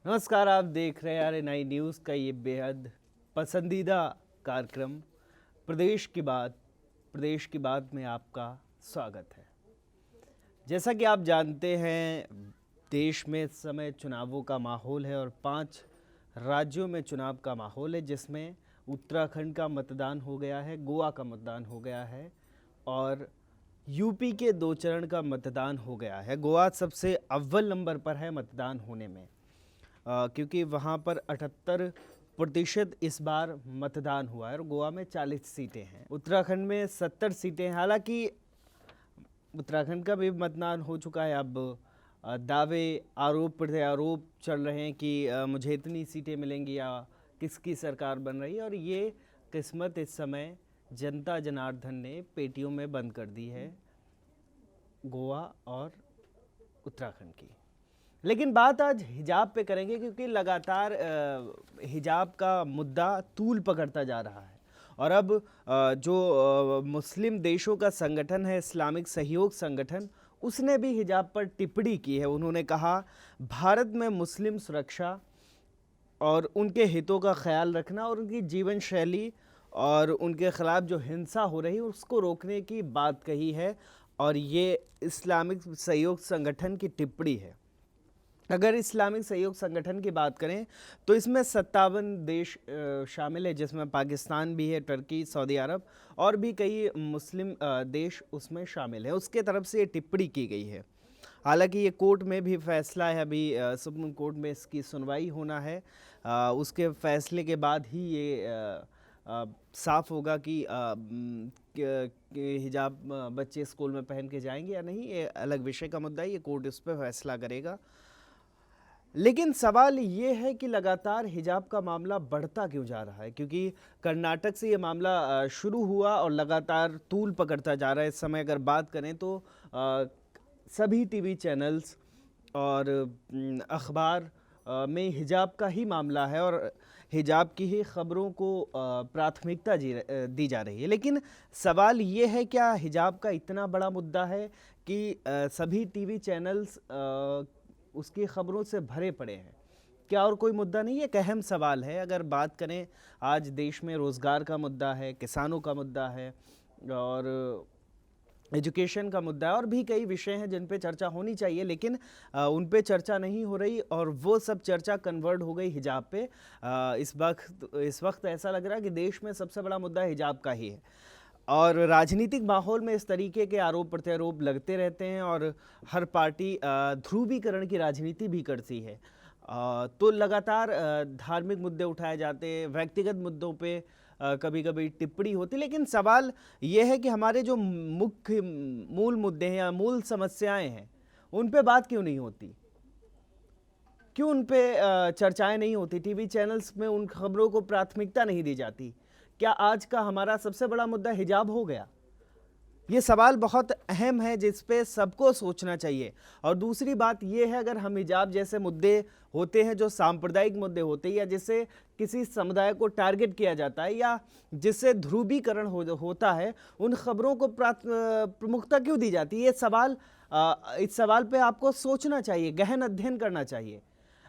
नमस्कार, आप देख रहे हैं RNI न्यूज़ का ये बेहद पसंदीदा कार्यक्रम प्रदेश की बात में आपका स्वागत है। जैसा कि आप जानते हैं, देश में इस समय चुनावों का माहौल है और 5 राज्यों में चुनाव का माहौल है, जिसमें उत्तराखंड का मतदान हो गया है, गोवा का मतदान हो गया है और यूपी के 2 चरण का मतदान हो गया है। गोवा सबसे अव्वल नंबर पर है मतदान होने में, क्योंकि वहाँ पर 78% इस बार मतदान हुआ है और गोवा में 40 सीटें हैं। उत्तराखंड में 70 सीटें हैं। हालांकि उत्तराखंड का भी मतदान हो चुका है। अब दावे, आरोप प्रत्यारोप चल रहे हैं कि मुझे इतनी सीटें मिलेंगी या किसकी सरकार बन रही है, और ये किस्मत इस समय जनता जनार्दन ने पेटियों में बंद कर दी है, गोवा और उत्तराखंड की। लेकिन बात आज हिजाब पे करेंगे, क्योंकि लगातार हिजाब का मुद्दा तूल पकड़ता जा रहा है। और अब जो मुस्लिम देशों का संगठन है, इस्लामिक सहयोग संगठन, उसने भी हिजाब पर टिप्पणी की है। उन्होंने कहा, भारत में मुस्लिम सुरक्षा और उनके हितों का ख्याल रखना और उनकी जीवन शैली और उनके खिलाफ जो हिंसा हो रही है उसको रोकने की बात कही है। और ये इस्लामिक सहयोग संगठन की टिप्पणी है। अगर इस्लामिक सहयोग संगठन की बात करें तो इसमें 57 देश शामिल है, जिसमें पाकिस्तान भी है, टर्की, सऊदी अरब और भी कई मुस्लिम देश उसमें शामिल है। उसके तरफ से ये टिप्पणी की गई है। हालांकि ये कोर्ट में भी फैसला है, अभी सुप्रीम कोर्ट में इसकी सुनवाई होना है। उसके फैसले के बाद ही ये साफ होगा कि हिजाब बच्चे स्कूल में पहन के जाएंगे या नहीं। ये अलग विषय का मुद्दा है, ये कोर्ट इस पर फैसला करेगा। लेकिन सवाल ये है कि लगातार हिजाब का मामला बढ़ता क्यों जा रहा है, क्योंकि कर्नाटक से ये मामला शुरू हुआ और लगातार तूल पकड़ता जा रहा है। इस समय अगर बात करें तो सभी टीवी चैनल्स और अखबार में हिजाब का ही मामला है और हिजाब की ही खबरों को प्राथमिकता दी जा रही है। लेकिन सवाल ये है, क्या हिजाब का इतना बड़ा मुद्दा है कि सभी टीवी चैनल्स उसकी खबरों से भरे पड़े हैं? क्या और कोई मुद्दा नहीं? एक अहम सवाल है। अगर बात करें, आज देश में रोज़गार का मुद्दा है, किसानों का मुद्दा है और एजुकेशन का मुद्दा है और भी कई विषय हैं जिन पे चर्चा होनी चाहिए, लेकिन उन पे चर्चा नहीं हो रही और वो सब चर्चा कन्वर्ट हो गई हिजाब पे। इस वक्त ऐसा लग रहा है कि देश में सबसे बड़ा मुद्दा हिजाब का ही है। और राजनीतिक माहौल में इस तरीके के आरोप प्रत्यारोप लगते रहते हैं और हर पार्टी ध्रुवीकरण की राजनीति भी करती है। तो लगातार धार्मिक मुद्दे उठाए जाते हैं, व्यक्तिगत मुद्दों पे कभी कभी टिप्पणी होती। लेकिन सवाल यह है कि हमारे जो मुख्य मूल मुद्दे हैं या मूल समस्याएं हैं, उन पे बात क्यों नहीं होती? क्यों उन पे चर्चाएं नहीं होती? टीवी चैनल्स में उन खबरों को प्राथमिकता नहीं दी जाती? क्या आज का हमारा सबसे बड़ा मुद्दा हिजाब हो गया? ये सवाल बहुत अहम है, जिस पे सबको सोचना चाहिए। और दूसरी बात यह है, अगर हम हिजाब जैसे मुद्दे होते हैं जो सांप्रदायिक मुद्दे होते हैं या जिससे किसी समुदाय को टारगेट किया जाता है या जिससे ध्रुवीकरण होता है, उन खबरों को प्रमुखता क्यों दी जाती है? इस सवाल पे आपको सोचना चाहिए, गहन अध्ययन करना चाहिए।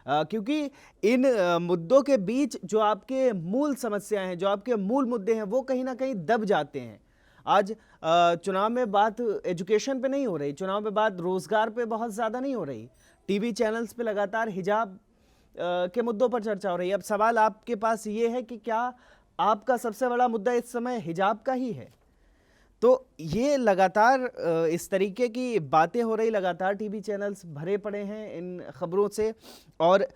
क्योंकि इन मुद्दों के बीच जो आपके मूल समस्याएं हैं, जो आपके मूल मुद्दे हैं, वो कहीं ना कहीं दब जाते हैं। आज चुनाव में बात एजुकेशन पे नहीं हो रही, चुनाव में बात रोजगार पे बहुत ज़्यादा नहीं हो रही, टीवी चैनल्स पे लगातार हिजाब के मुद्दों पर चर्चा हो रही है। अब सवाल आपके पास ये है कि क्या आपका सबसे बड़ा मुद्दा इस समय हिजाब का ही है? तो ये लगातार इस तरीके की बातें हो रही, लगातार टीवी चैनल्स भरे पड़े हैं इन खबरों से। और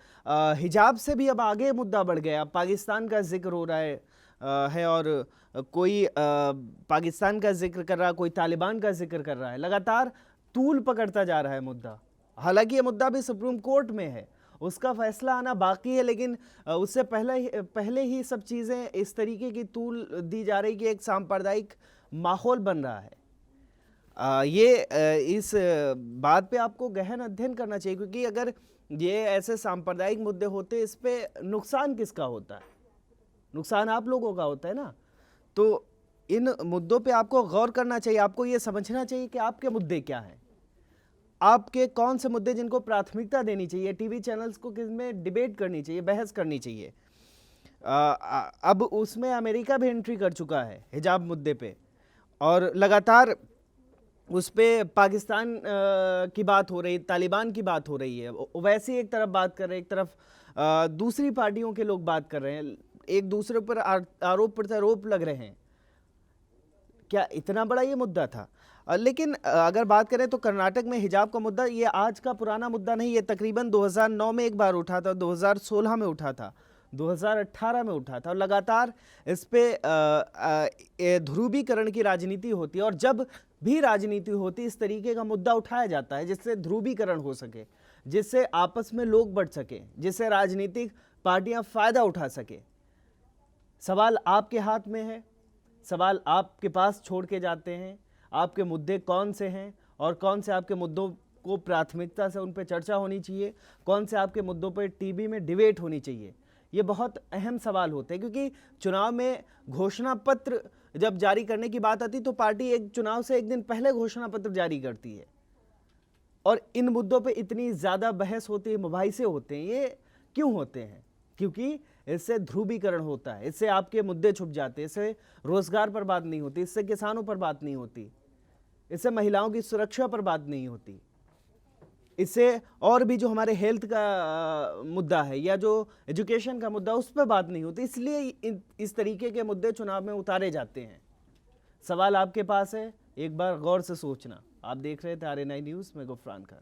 हिजाब से भी अब आगे मुद्दा बढ़ गया, पाकिस्तान का जिक्र हो रहा है और कोई पाकिस्तान का जिक्र कर रहा है, कोई तालिबान का जिक्र कर रहा है। लगातार तूल पकड़ता जा रहा है मुद्दा। हालांकि ये मुद्दा भी सुप्रीम कोर्ट में है, उसका फैसला आना बाकी है, लेकिन उससे पहले ही सब चीज़ें इस तरीके की तूल दी जा रही कि एक सांप्रदायिक माहौल बन रहा है। इस बात पे आपको गहन अध्ययन करना चाहिए, क्योंकि अगर ये ऐसे सांप्रदायिक मुद्दे होते, इस पे नुकसान किसका होता है? नुकसान आप लोगों का होता है ना। तो इन मुद्दों पे आपको गौर करना चाहिए, आपको ये समझना चाहिए कि आपके मुद्दे क्या हैं। आपके कौन से मुद्दे जिनको प्राथमिकता देनी चाहिए, टीवी चैनल्स को किसमें डिबेट करनी चाहिए, बहस करनी चाहिए। अब उसमें अमेरिका भी एंट्री कर चुका है हिजाब मुद्दे पे, और लगातार उस पर पाकिस्तान की बात हो रही, तालिबान की बात हो रही है। वैसे ही एक तरफ बात कर रहे हैं, एक तरफ दूसरी पार्टियों के लोग बात कर रहे हैं, एक दूसरे पर आरोप प्रत्यारोप लग रहे हैं। क्या इतना बड़ा ये मुद्दा था? लेकिन अगर बात करें तो कर्नाटक में हिजाब का मुद्दा ये आज का पुराना मुद्दा नहीं, ये तकरीबन 2009 में एक बार उठा था, 2016 में उठा था, 2018 में उठा था, और लगातार इस पे ध्रुवीकरण की राजनीति होती है। और जब भी राजनीति होती इस तरीके का मुद्दा उठाया जाता है जिससे ध्रुवीकरण हो सके, जिससे आपस में लोग बढ़ सके, जिससे राजनीतिक पार्टियां फायदा उठा सके। सवाल आपके हाथ में है, सवाल आपके पास छोड़ के जाते हैं, आपके मुद्दे कौन से हैं और कौन से आपके मुद्दों को प्राथमिकता से उन पर चर्चा होनी चाहिए, कौन से आपके मुद्दों पर टीवी में डिबेट होनी चाहिए। ये बहुत अहम सवाल होते हैं, क्योंकि चुनाव में घोषणा पत्र जब जारी करने की बात आती तो पार्टी एक चुनाव से एक दिन पहले घोषणा पत्र जारी करती है, और इन मुद्दों पे इतनी ज़्यादा बहस होती है, मुबाहिसे होते हैं। ये क्यों होते हैं? क्योंकि इससे ध्रुवीकरण होता है, इससे आपके मुद्दे छुप जाते हैं, इससे रोजगार पर बात नहीं होती, इससे किसानों पर बात नहीं होती, इससे महिलाओं की सुरक्षा पर बात नहीं होती, इससे और भी जो हमारे हेल्थ का मुद्दा है या जो एजुकेशन का मुद्दा उस पर बात नहीं होती। इसलिए इस तरीके के मुद्दे चुनाव में उतारे जाते हैं। सवाल आपके पास है, एक बार गौर से सोचना। आप देख रहे थे RNI न्यूज़ में गुफरान खान।